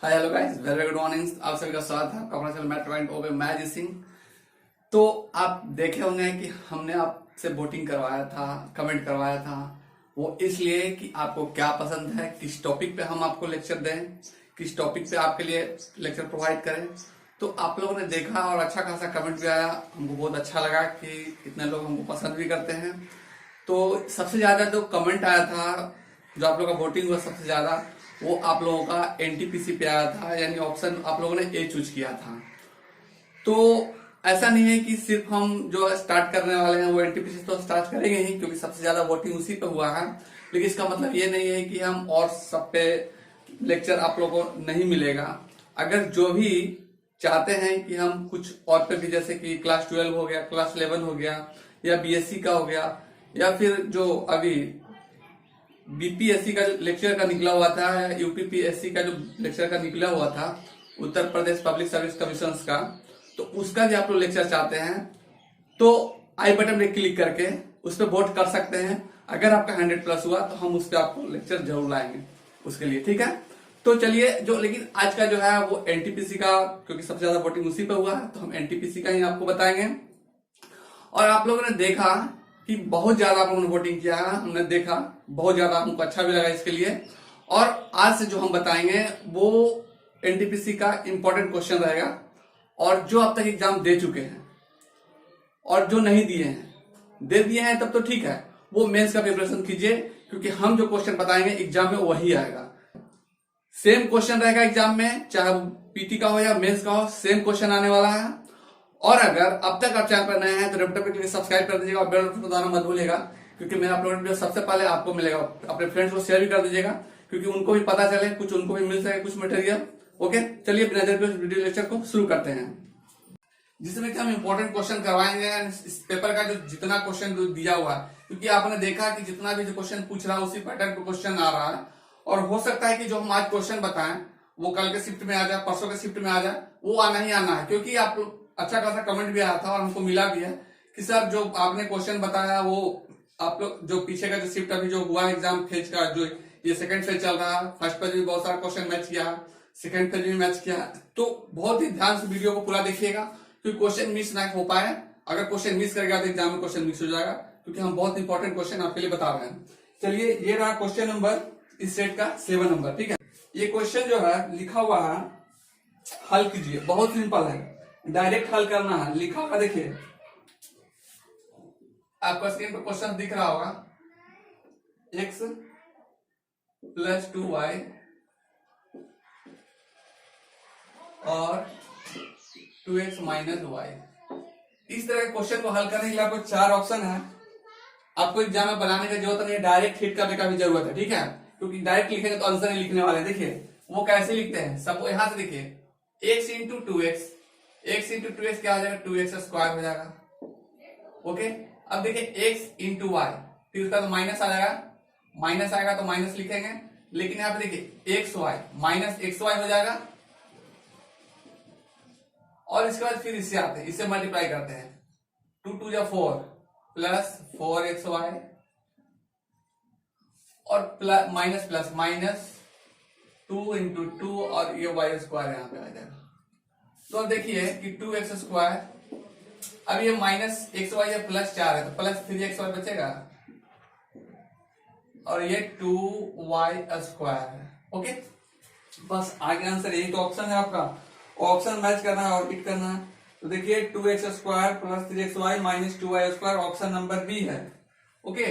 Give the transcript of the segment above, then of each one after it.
Hi hello guys, very good morning. आप सभी का स्वागत है आपका अपना channel math point over magic Singh. तो आप देखे होंगे कि हमने आपसे वोटिंग करवाया था, कमेंट करवाया था। वो इसलिए कि आपको क्या पसंद है, किस टॉपिक पे हम आपको लेक्चर दें, किस टॉपिक पे आपके लिए लेक्चर प्रोवाइड करें। तो आप लोगों ने देखा और अच्छा खासा कमेंट भी आया, हमको बहुत अच्छा लगा कि इतने लोग हमको पसंद भी करते हैं। तो सबसे ज्यादा जो कमेंट आया था, जो आप लोग का वोटिंग हुआ सबसे ज्यादा, वो आप लोगों का एनटीपीसी पे आया था, यानी ऑप्शन आप लोगों ने ए चूज किया था। तो ऐसा नहीं है कि सिर्फ हम जो स्टार्ट करने वाले हैं वो एनटीपीसी तो स्टार्ट करेंगे ही, क्योंकि सबसे ज्यादा वोटिंग उसी पे हुआ है। लेकिन इसका मतलब ये नहीं है कि हम और सब पे लेक्चर आप लोगों को नहीं मिलेगा। अगर जो भी चाहते हैं कि हम कुछ और पे भी, जैसे कि क्लास 12 हो गया, क्लास 11 हो गया, या बीएससी का हो गया, या फिर जो अभी बीपीएससी का जो लेक्चर का निकला हुआ था, यूपीपीएससी का जो लेक्चर का निकला हुआ था, Uttar Pradesh public service commission का, तो उसका भी आप लोग लेक्चर चाहते हैं तो आई बटन पे क्लिक करके उस पर वोट कर सकते हैं। अगर आपका 100+ हुआ तो हम उस पर आपको लेक्चर जरूर लाएंगे उसके लिए, ठीक है। तो चलिए, जो लेकिन आज का जो है वो एनटीपीसी का, क्योंकि सबसे ज्यादा वोटिंग उसी पे हुआ है, तो हम एनटीपीसी का ही आपको बताएंगे। और आप लोगों ने देखा कि बहुत ज्यादा आप लोगों ने वोटिंग किया है, हमने देखा बहुत ज्यादा, हमको अच्छा भी लगा इसके लिए। और आज से जो हम बताएंगे वो एनटीपीसी का इंपॉर्टेंट क्वेश्चन रहेगा, और जो अब तक एग्जाम दे चुके हैं और जो नहीं दिए हैं, दे दिए हैं तब तो ठीक है, वो मेंस का प्रिपरेशन कीजिए, क्योंकि हम जो क्वेश्चन बताएंगे एग्जाम में वही आएगा। सेम क्वेश्चन रहेगा एग्जाम में, चाहे वो पीटी का हो या मेंस का हो, सेम क्वेश्चन आने वाला है। और अगर अब तक आप चैनल पर नए हैं तो रेपटो पे सब्सक्राइब कर दीजिएगा और बेल बटन दबाना मत भूलिएगा, क्योंकि मैं अपलोड वीडियो सबसे पहले आपको मिलेगा। अपने फ्रेंड्स को शेयर भी कर दीजिएगा, क्योंकि उनको भी पता चले, कुछ उनको भी मिल सके कुछ मटेरियल। ओके, चलिए बिना देर के वीडियो लेक्चर को शुरू करते हैं, जिसमें कि हम इंपॉर्टेंट क्वेश्चन करवाएंगे। इस पेपर का जो जितना क्वेश्चन दिया हुआ है, क्योंकि आपने देखा कि जितना भी जो क्वेश्चन पूछ रहा है उसी पैटर्न पे क्वेश्चन आ रहा है, और हो सकता है कि जो हम आज क्वेश्चन बताएं वो कल के शिफ्ट में आ जाए, परसों के शिफ्ट में आ जाए, वो आना ही आना है। क्योंकि आप अच्छा खासा कमेंट भी आया था और हमको मिला भी है कि सर जो आपने क्वेश्चन बताया वो आप लोग जो पीछे का जो शिफ्ट अभी जो हुआ एग्जाम फेज का, जो ये सेकंड फेज चल रहा है, फर्स्ट फेज में बहुत सारा क्वेश्चन मैच किया, सेकंड फेज में मैच किया, तो बहुत ही ध्यान से वीडियो को पूरा देखिएगा, क्योंकि क्वेश्चन मिस ना हो पाए। अगर क्वेश्चन मिस करेगा तो एग्जाम में क्वेश्चन मिस हो जाएगा, क्योंकि हम बहुत इंपॉर्टेंट क्वेश्चन आपके लिए बता रहे हैं। चलिए, ये रहा क्वेश्चन नंबर इस सेट का 7 नंबर, ठीक है। ये क्वेश्चन जो है लिखा हुआ है, हल कीजिए, बहुत सिंपल है, डायरेक्ट हल करना है। लिखा हुआ देखिए, आपका स्क्रीन पर क्वेश्चन दिख रहा होगा, x + 2y और 2x - y। इस तरह के क्वेश्चन को हल करने के लिए आपको 4 ऑप्शन है। आपको एग्जाम में बनाने की जरूरत नहीं है, डायरेक्ट हिट करने का भी जरूरत है, ठीक है। क्योंकि डायरेक्ट लिखेंगे तो आंसर नहीं लिखने वाले हैं। देखिए वो कैसे लिखते हैं, सब यहां से देखिए, x × 2x, x × 2x क्या हो जाएगा, 2x² हो जाएगा। ओके, अब देखिए x × y, फिर उसका तो माइनस आ जाएगा, माइनस आएगा तो माइनस लिखेंगे। लेकिन यहाँ पे देखिए xy -xy हो जाएगा, और इसके बाद फिर इससे आते हैं, इससे मल्टीप्लाई करते हैं, 2 × 2 = 4 प्लस 4xy और प्लस माइनस प्लस माइनस 2 × 2 और ये y² यहाँ पे आ जाएगा। तो अब देखिए कि 2x², अब ये -xy है, +4 है, तो +3xy बचेगा, और ये 2y² है। ओके, बस आगे आंसर, यही तो ऑप्शन है आपका, ऑप्शन मैच करना है और हिट करना है। तो देखिए 2x² + 3xy - 2y², option number B है। ओके,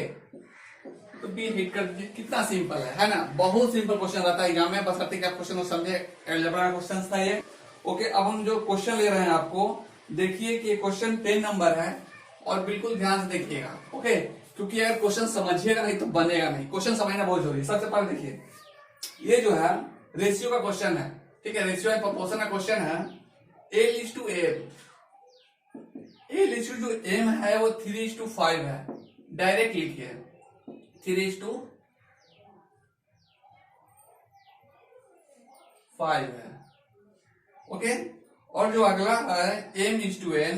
तो बी हिट कर दीजिए। कितना सिंपल है ना, बहुत सिंपल क्वेश्चन रहता है एग्जाम में, बस आते क्या क्वेश्चन को समझे, अलजेब्रा का क्वेश्चन था ये। ओके, अब हम जो क्वेश्चन ले रहे हैं आपको, देखिए कि क्वेश्चन 10 नंबर है, और बिल्कुल ध्यान से देखिएगा। ओके, क्योंकि अगर क्वेश्चन समझिएगा नहीं तो बनेगा नहीं, क्वेश्चन समझना बहुत जरूरी है। सबसे पहले देखिए, ये जो है रेशियो का क्वेश्चन है, ठीक है, रेशियो एंड प्रोपोर्शन का क्वेश्चन है। a:m, a जो m है वो 3:5 है, डायरेक्ट लिखिए 3:5 है। ओके, और जो अगला है m:n,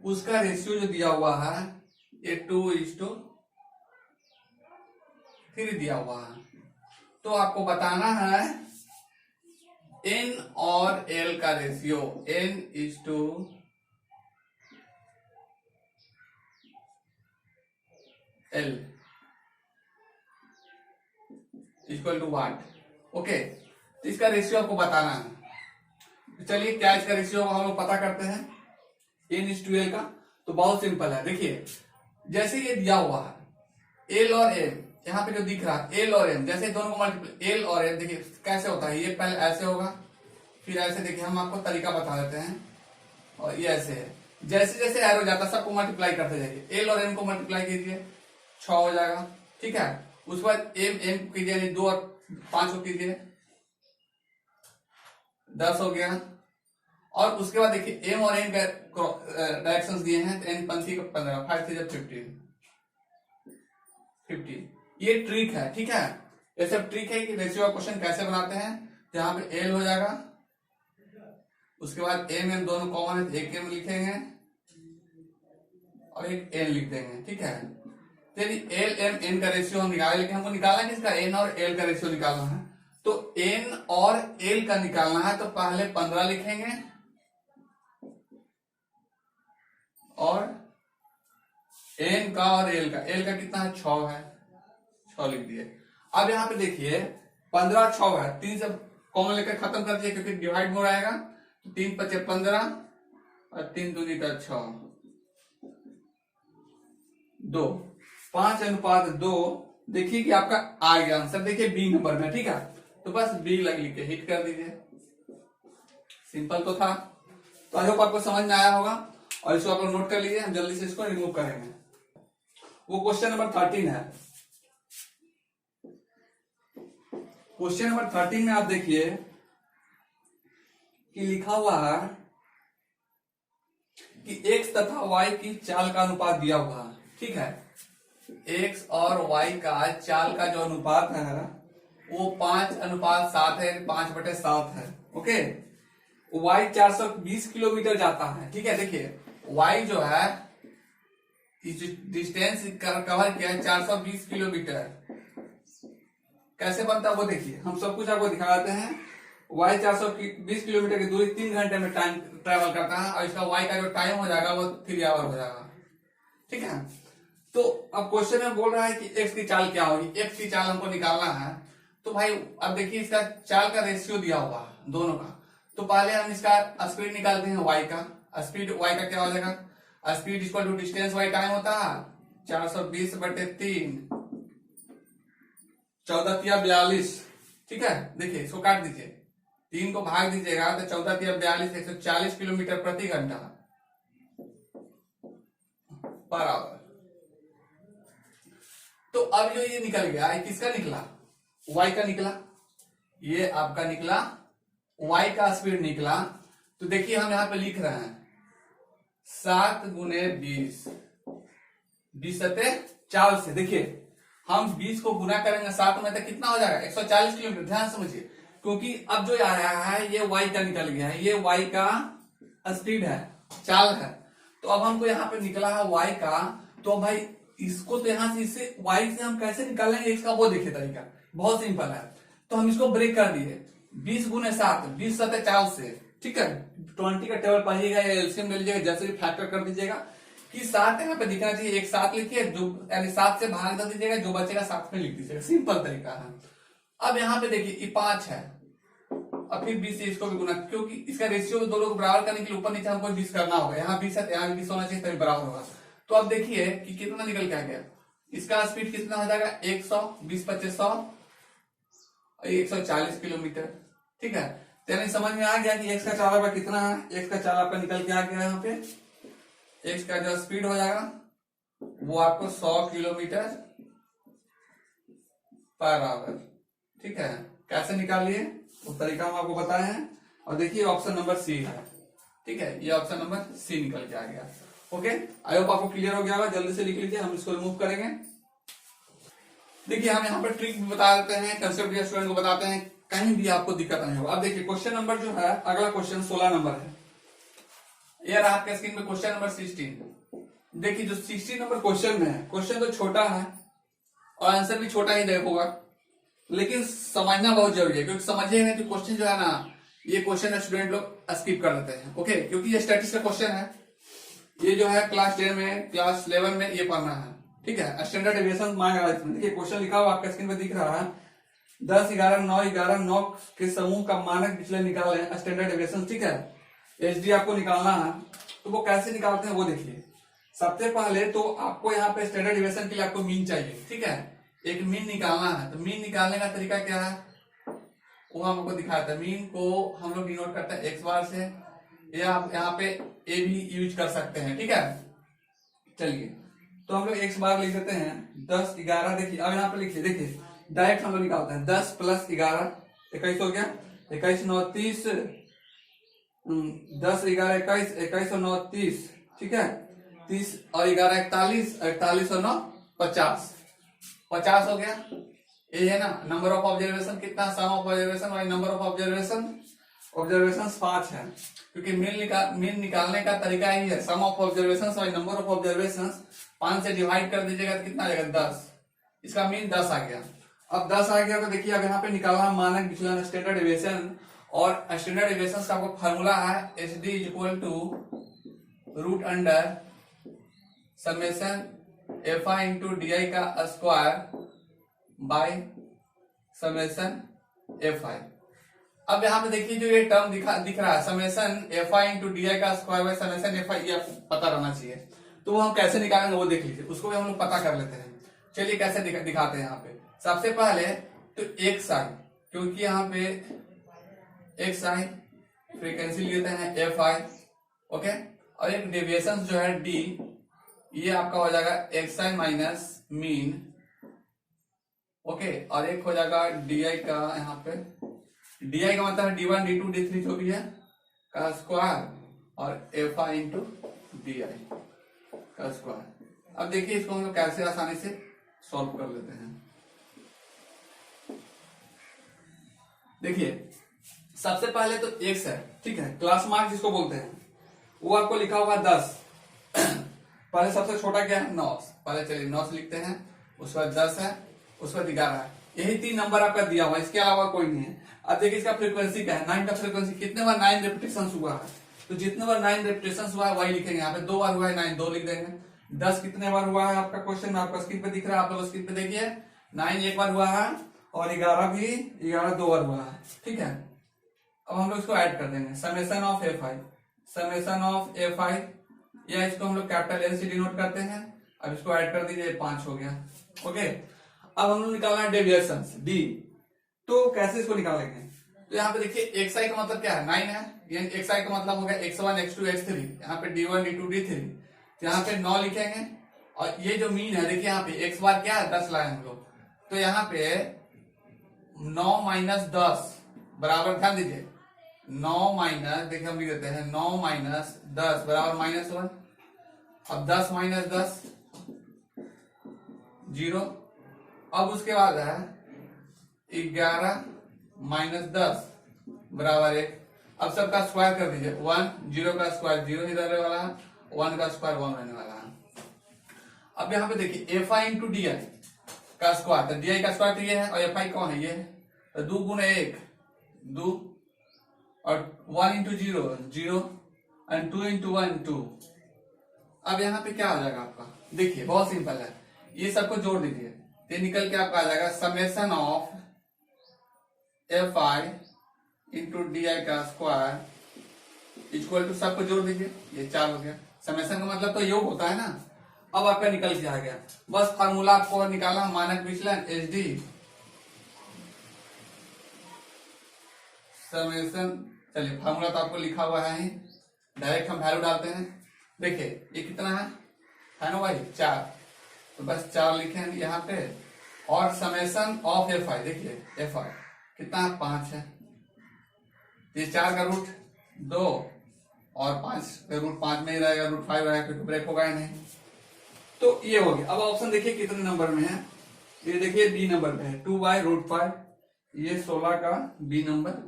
उसका रेशियो जो दिया हुआ है ये 2:3 3 दिया हुआ है। तो आपको बताना है n और l का ratio, n/l equal to what. Okay, तो इसका रेशियो आपको बताना है। तो चलिए क्या इसका रेशियो हम लोग पता करते हैं n/l का। तो बहुत सिंपल है, देखिए जैसे ये दिया हुआ है l और m, यहाँ पे जो दिख रहा है l और m, जैसे दोनों को मल्टीप्लाई l और m, देखिए कैसे होता है, ये पहले ऐसे होगा फिर ऐसे, देखिए हम आपको तरीका बता देते हैं, और ये ऐसे है, जैसे जैसे एरो जाता है सबको मल्टीप्लाई करते जाइए, l और m को मल्टीप्लाई कीजिए 6 हो जाएगा, ठीक है। उसके बाद m कीजिए, 2 और 5 को कीजिए 10 हो गया। और उसके बाद देखिए m और n का डायरेक्शंस दिए हैं, तो n पंथी को 15, 5 से 50। ये ट्रिक है, ठीक है। ये सब ट्रिक है कि रेशियो क्वेश्चन कैसे बनाते हैं। यहाँ पे l हो जाएगा, उसके बाद m दोनों कॉमन है, एक m लिखेंगे और एक n लिख देंगे, ठीक है। चलिए l m n का रेशियो हम निकाले, लेकिन हमको निकालना है किसका, n और l का रेशियो निकालना है। तो n और l का निकालना है, तो पहले 15 लिखेंगे और n का और l का कितना है, 6 है, 6 लिख दिए। अब यहाँ पे देखिए 15 6 है, 3 से कॉमन लेकर खत्म कर दिए क्योंकि डिवाइड में आएगा, तो 3 × 5 = 15 और 3 × 2 = 6, 2, 5:2। देखिए कि आपका आ गया आंसर, देखिए बी नंबर में, ठीक है। तो बस बी लिख के हिट कर दीजिए, सिंपल तो था। तो आई होप आपको समझ में आया होगा, और इसको आप लोग नोट कर लीजिए, हम जल्दी से इसको रिमूव करेंगे। वो क्वेश्चन नंबर 13 है। क्वेश्चन नंबर 13 में आप देखिए कि लिखा हुआ है कि x तथा y की चाल का अनुपात दिया हुआ है, ठीक है। x और y का चाल का जो अनुपात है वो 5:7 है, 5/7 है, ओके। y 420 किलोमीटर जाता है, ठीक है। देखिए y जो है डिस्टेंस कवर किया है 420 किलोमीटर, कैसे बनता है वो देखिए, हम सब कुछ आपको दिखा देते हैं। y 420 किलोमीटर की दूरी 3 घंटे में टाइम ट्रेवल करता है, और इसका y का जो टाइम हो जाएगा वो 3 आवर हो जाएगा, ठीक है। तो अब क्वेश्चन में बोल रहा है कि x की चाल क्या होगी, x की चाल हमको निकालना है। तो भाई अब देखिए इसका चाल का रेशियो दिया हुआ है दोनों का, तो पहले हम इसका स्पीड निकालते हैं y का। स्पीड y का क्या हो जाएगा, speed equal to distance y time होता है 420/3, 14×42, ठीक है। देखिए इसको काट दीजिए, 3 को भाग दीजिएगा तो 14×42 140 किलोमीटर प्रति घंटा पर आवर। तो अब जो ये निकल गया, किसका निकला, y का निकला, ये आपका निकला y का स्पीड निकला। तो देखिए हम यहां पे लिख रहे हैं 7 × 20, 20 सते 40 से, देखिए हम 20 को गुना करेंगे 7 में तो कितना हो जाएगा 140 किलोमीटर। ध्यान समझिए, क्योंकि अब जो आया है ये y का निकल गया है, ये y का स्पीड है, चाल है। तो अब हमको यहाँ पे निकला है y का, तो भाई इसको तो यहाँ से इससे y से हम कैसे निकालेंगे इसका, वो देखिए तरीका बहुत सिंपल है। तो हम इसको ब्रेक कर दिए, 20 × 7, 20 सते 40 से, ठीक है। 20 का टेबल पढ़िएगा या एलसीएम ले लीजिएगा, जैसे भी फैक्टर कर दीजिएगा कि 7 यहाँ पे दिखना चाहिए, एक 7 लिखिए, जो यानी 7 से भाग कर दीजिएगा, जो बचेगा 7 में लिख दीजिएगा, सिंपल तरीका है। अब यहाँ पे देखिए ये 5 है, अब फिर 20 से इसको भी गुना, क्योंकि इसका रेशियो दोनों को बराबर करने के लिए ऊपर नीचे हमको 20 करना होगा, यहाँ 20 है यहाँ 20 होना चाहिए तभी बराबर होगा। तो अब देखिए कि कितना निकल के आ गया, इसका स्पीड कितना हो जाएगा 100, 20 × 25 100, 140 किलोमीटर, ठीक है। यानी समझ में आ गया कि x का चाल आपका कितना है, x का चाल आपका निकल के आ गया यहाँ पे। x का जो स्पीड हो जाएगा वो आपको 100 किलोमीटर पर आवर, ठीक है। कैसे निकालिए वो तरीका हम आपको बताए हैं। और देखिए ऑप्शन नंबर सी है, ठीक है, ये ऑप्शन नंबर सी निकल के आ गया। ओके, आई होप आपको क्लियर हो गया होगा, जल्दी से लिख लीजिए, हम इसको रिमूव करेंगे। देखिए हम यहाँ पर ट्रिक भी बता देते हैं, कंसेप्ट भी स्टूडेंट को बताते हैं, कहीं भी आपको दिक्कत नहीं होगा। अब देखिए क्वेश्चन नंबर जो है, अगला क्वेश्चन 16 नंबर है, ये रहा आपके स्क्रीन पे क्वेश्चन नंबर 16। देखिए जो 16 नंबर क्वेश्चन में है, क्वेश्चन तो छोटा है और आंसर भी छोटा ही होगा, लेकिन समझना बहुत जरूरी है, क्योंकि समझे नहीं तो क्वेश्चन जो है ना, ये क्वेश्चन स्टूडेंट लोग स्किप कर देते हैं। ओके, क्योंकि ये स्टैटिस्टिक्स का क्वेश्चन है, ये जो है क्लास 10 में, क्लास 11 में ये पढ़ना है। ठीक है, स्टैंडर्ड डेविएशन मांगा इसमें। देखिए क्वेश्चन लिखा हुआ आपका स्क्रीन पे दिख रहा है, 10, 11, 9, 11, 9 के समूह का मानक विचलन निकालें, स्टैंडर्ड डेविएशन। ठीक है, एचडी आपको निकालना है, तो वो कैसे निकालते हैं वो देखिए। सबसे पहले तो आपको यहाँ पे स्टैंडर्ड डेविएशन के लिए आपको मीन चाहिए। ठीक है, एक मीन निकालना है, तो मीन निकालने का तरीका क्या है वो हमको दिखाया था। मीन को हम लोग डिनोट करते हैं एक्स बार से, या आप यहाँ पे ए भी यूज कर सकते हैं। ठीक है, चलिए तो हम लोग एक्स बार लिख देते हैं 10, 11। देखिए अब यहाँ पे लिखिए, देखिए डायरेक्ट हम लोग निकालते हैं 10 + 11 21 हो गया, 21, 9, 30, 10, 11, 21, 21 और 9, 30। ठीक है, 30 और 11 41, 41 और 9 50, 50 हो गया। ये है ना नंबर ऑफ ऑब्जर्वेशन कितना, सम ऑफ ऑब्जर्वेशन और नंबर ऑफ ऑब्जर्वेशन 5 है, क्योंकि मीन निकालने का तरीका ही है सम ऑफ ऑब्जर्वेशन और नंबर ऑफ ऑब्जर्वेशन। 5 से डिवाइड कर दीजिएगा तो कितना आ जाएगा 10, इसका मीन 10 आ गया। अब 10 आ गया तो देखिए अब यहाँ पे निकालना मानक विचलन स्टैंडर्ड डेविएशन, और स्टैंडर्ड डेविएशन का आपको फार्मूला है HD = √under summation FI into D का स्क्वायर बाय समेशन एफआई। अब यहाँ पे देखिए जो ये टर्म दिख रहा है समेशन एफआई इंटू डी का स्क्वायर बाय समेशन एफआई, ये आपको पता रहना चाहिए। तो वो हम कैसे निकालेंगे वो देख लीजिए, उसको भी हम लोग पता कर लेते हैं। चलिए कैसे दिखाते हैं यहाँ पे। सबसे पहले तो एक साइन, क्योंकि यहाँ पे एक साइन फ्रीक्वेंसी लेते हैं एफ आई। ओके, और एक डेविएशन जो है डी, ये आपका हो जाएगा x sine minus mean. Okay, और एक हो जाएगा डी आई का, यहाँ पे डी आई का मतलब है D1, D2, D3 जो भी है का स्क्वायर, और F I into D I का स्क्वायर। अब देखिए इसको हम लोग कैसे आसानी से सॉल्व कर लेते हैं। देखिए सबसे पहले तो एक्स है, ठीक है, क्लास मार्क जिसको बोलते हैं, वो आपको लिखा होगा 10। पहले सबसे छोटा क्या है 9, पहले चलिए 9 से लिखते हैं, उसके बाद 10 है, उसके बाद 11 है। यही 3 नंबर आपका दिया हुआ, इसके अलावा कोई नहीं है। अब देखिए इसका फ्रीक्वेंसी क्या है, 9 का फ्रीक्वेंसी, कितने बार 9 रेपिटेशन हुआ है, तो जितने बार 9 रेपिटेशन हुआ है वही लिखेंगे। यहाँ पे 2 बार हुआ है 9, 2 लिख देंगे। 10 कितने बार हुआ है आपका क्वेश्चन आपका स्क्रीन पे दिख रहा है, आप लोग स्क्रीन पे देखिए। 9 एक बार हुआ है, और 11 भी 11 2 बार हुआ है। ठीक है, अब हम लोग इसको ऐड कर देंगे, summation of F I, summation of F I, या इसको हम लोग कैपिटल एल से डिनोट करते हैं। अब इसको ऐड कर दीजिए, 5 हो गया। ओके, अब हम लोग निकालना है डेविएशन डी, तो कैसे इसको निकालेंगे। तो यहाँ पे देखिए एक्स आई का मतलब क्या है 9 है, ये एक्स आई का मतलब हो गया x1, x2, x3, यहाँ पे d1, d2, d3, तो यहाँ पे 9 लिखेंगे। और ये जो मीन है देखिए यहाँ पे एक्स बार क्या है 10 लाए हम लोग, तो यहाँ पे 9 माइनस 10 बराबर, ध्यान दीजिए 9 माइनस, देखिए हम लिख देते हैं 9 माइनस 10 बराबर -1। अब 10 माइनस 10 0। अब उसके बाद है 11 माइनस 10 बराबर 1। अब सबका स्क्वायर कर दीजिए, 1, 0 का स्क्वायर 0 ही रहने वाला है, 1 का स्क्वायर 1 रहने वाला है। अब यहाँ पे देखिए F I into D I का स्क्वायर, तो डी आई का स्क्वायर तो ये है, और एफ आई कौन है ये है, तो 2 गुना 1 2, और 1 इंटू 0 0, एंड 2 इंटू 1 2। अब यहाँ पे क्या आ जाएगा आपका, देखिए बहुत सिंपल है, ये सबको जोड़ दीजिए, ये निकल के आपका आ जाएगा summation of F I into D I का स्क्वायर इक्वल टू, सबको जोड़ दीजिए, ये 4 हो गया। समेशन का मतलब तो योग होता है ना। अब आपका निकल के आ गया, बस फार्मूला आपको निकालना, मानक विचलन एच डी समेशन। चलिए फार्मूला तो आपको लिखा हुआ है, डायरेक्ट हम वैल्यू डालते हैं। देखिए ये कितना है ना भाई 4, तो बस 4 लिखेंगे यहाँ पे, और समेशन ऑफ एफ आई, देखिए एफ आई कितना है 5 है, ये 4 का रूट 2 और 5 का रूट 5 में ही रहेगा, रूट 5 रहेगा, क्योंकि ब्रेक होगा ही नहीं। तो ये हो गया। अब ऑप्शन देखिए कितने नंबर में है, ये देखिए बी नंबर पे है 2/√5, ये 16 का बी नंबर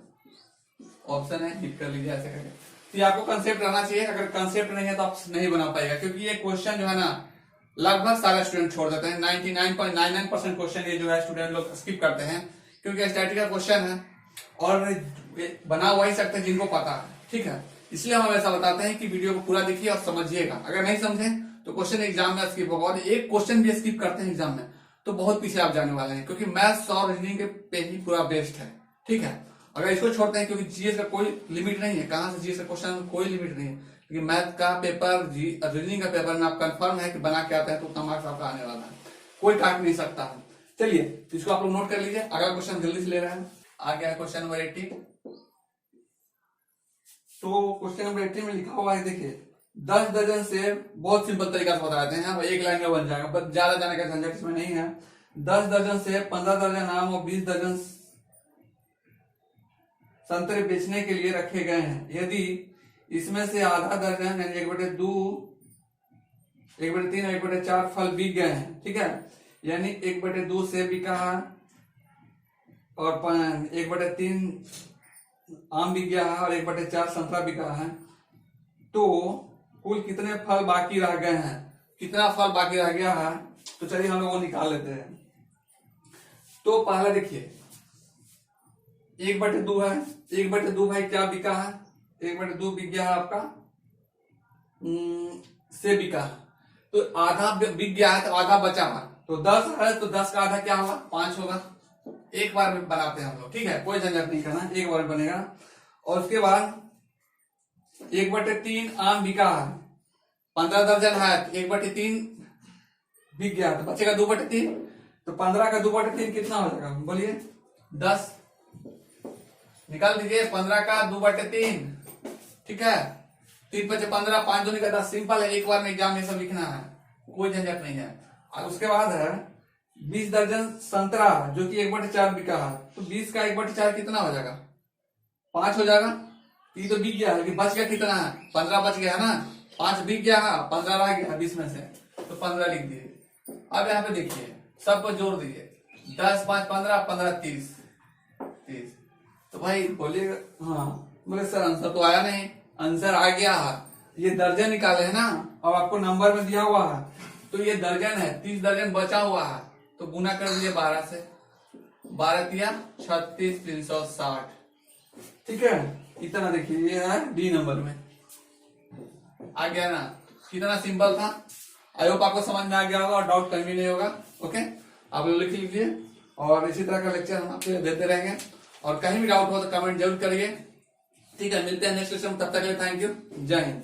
ऑप्शन है, हिट कर लीजिए ऐसे करके। तो आपको कंसेप्ट रहना चाहिए, अगर कंसेप्ट नहीं है तो आप नहीं बना पाएगा, क्योंकि ये क्वेश्चन जो है ना लगभग सारे स्टूडेंट छोड़ देते हैं। 99.99% क्वेश्चन ये जो है स्टूडेंट लोग स्किप करते हैं, क्योंकि स्टैटिक क्वेश्चन है और बना वही सकते हैं जिनको पता है, ठीक है। इसलिए हम ऐसा बताते हैं कि वीडियो को पूरा देखिए और समझिएगा। अगर नहीं समझे तो क्वेश्चन एग्जाम में स्किप होगा, और एक क्वेश्चन भी स्किप करते हैं एग्जाम में तो बहुत पीछे आप जाने वाले हैं, क्योंकि मैथ्स और रीजनिंग के पे ही पूरा बेस्ट है, ठीक है। अगर इसको छोड़ते हैं, क्योंकि जीएस का कोई लिमिट नहीं है, कहां से जीएस का क्वेश्चन कोई लिमिट नहीं है, क्योंकि मैथ का पेपर रीजनिंग का पेपर में आप कंफर्म है कि बना के आते हैं तो उतना मार्क्स आपका आने वाला है, कोई काट नहीं सकता है। चलिए इसको आप लोग नोट कर लीजिए। अगला क्वेश्चन जल्दी से ले रहे हैं। आ गया क्वेश्चन नंबर 80। तो क्वेश्चन नंबर 80 में लिखा हुआ है, देखिए 10 दर्जन से, बहुत सिंपल तरीका से बता देते हैं, एक लाइन में बन जाएगा, बस ज्यादा जाने का झंझट इसमें नहीं है। 10 दर्जन से 15 दर्जन आम और 20 दर्जन संतरे बेचने के लिए रखे गए हैं। यदि इसमें से आधा दर्जन यानी 1/2, 1/3, 1/4 फल बिक गए हैं, ठीक है, यानी 1/2 सेब बिका है और 1/3 आम बिक गया है और 1/4 संतरा बिका है, तो कुल कितने फल बाकी रह गए हैं, कितना फल बाकी रह गया है, तो चलिए हम लोग वो निकाल लेते हैं। तो पहले देखिए 1/2 है, 1/2 भाई क्या बिका है, 1/2 बिक गया है आपका सेब बिका है, तो आधा बिक गया है तो आधा बचा है, तो 10 है तो 10 का आधा क्या होगा, 5 होगा। एक बार में बनाते हैं हम लोग, ठीक है, कोई झंझट नहीं करना, एक बार में बनेगा। और उसके बाद 1/3 आम बिका है, 15 दर्जन है, 1/3 बिक गया तो बचेगा 2/3, तो 15 का 2/3 कितना हो जाएगा, बोलिए 10। निकाल दीजिए 15 का 2/3, ठीक है, 3 × 5 = 15, 5 दूनी का 10, सिंपल है, एक बार में एग्जाम में सब लिखना है, कोई झंझट नहीं है। और उसके बाद है 20 दर्जन संतरा जो कि 1/4 बिका है, तो 20 का 1/4 कितना हो जाएगा, 5 हो जाएगा। ये तो बिक गया है, लेकिन बच गया कितना है, 15 बच गया है ना, 5 बिक गया है, 15 रह गया 20 में से, तो 15 लिख दिए। अब यहाँ पे देखिए सबको जोड़ दीजिए, 10 5 15 15 30। तो भाई बोलिए, हाँ बोले सर आंसर तो आया नहीं, आंसर आ गया है, ये दर्जन निकाले है ना, और आपको नंबर में दिया हुआ है, तो ये दर्जन है, 30 दर्जन बचा हुआ है, तो गुना कर दीजिए 12 से, 12 × 36 360, ठीक है। इतना देखिए ये है डी नंबर में आ गया ना, कितना सिंपल था। आई होप आपको समझ में आ गया होगा और डाउट कहीं भी नहीं होगा। ओके, आप लोग लिख लीजिए और इसी तरह का लेक्चर हम आपको देते रहेंगे, और कहीं भी डाउट हो तो कमेंट जरूर करिए, ठीक है। मिलते हैं नेक्स्ट लेक्चर में, तब तक के लिए थैंक यू, जय हिंद।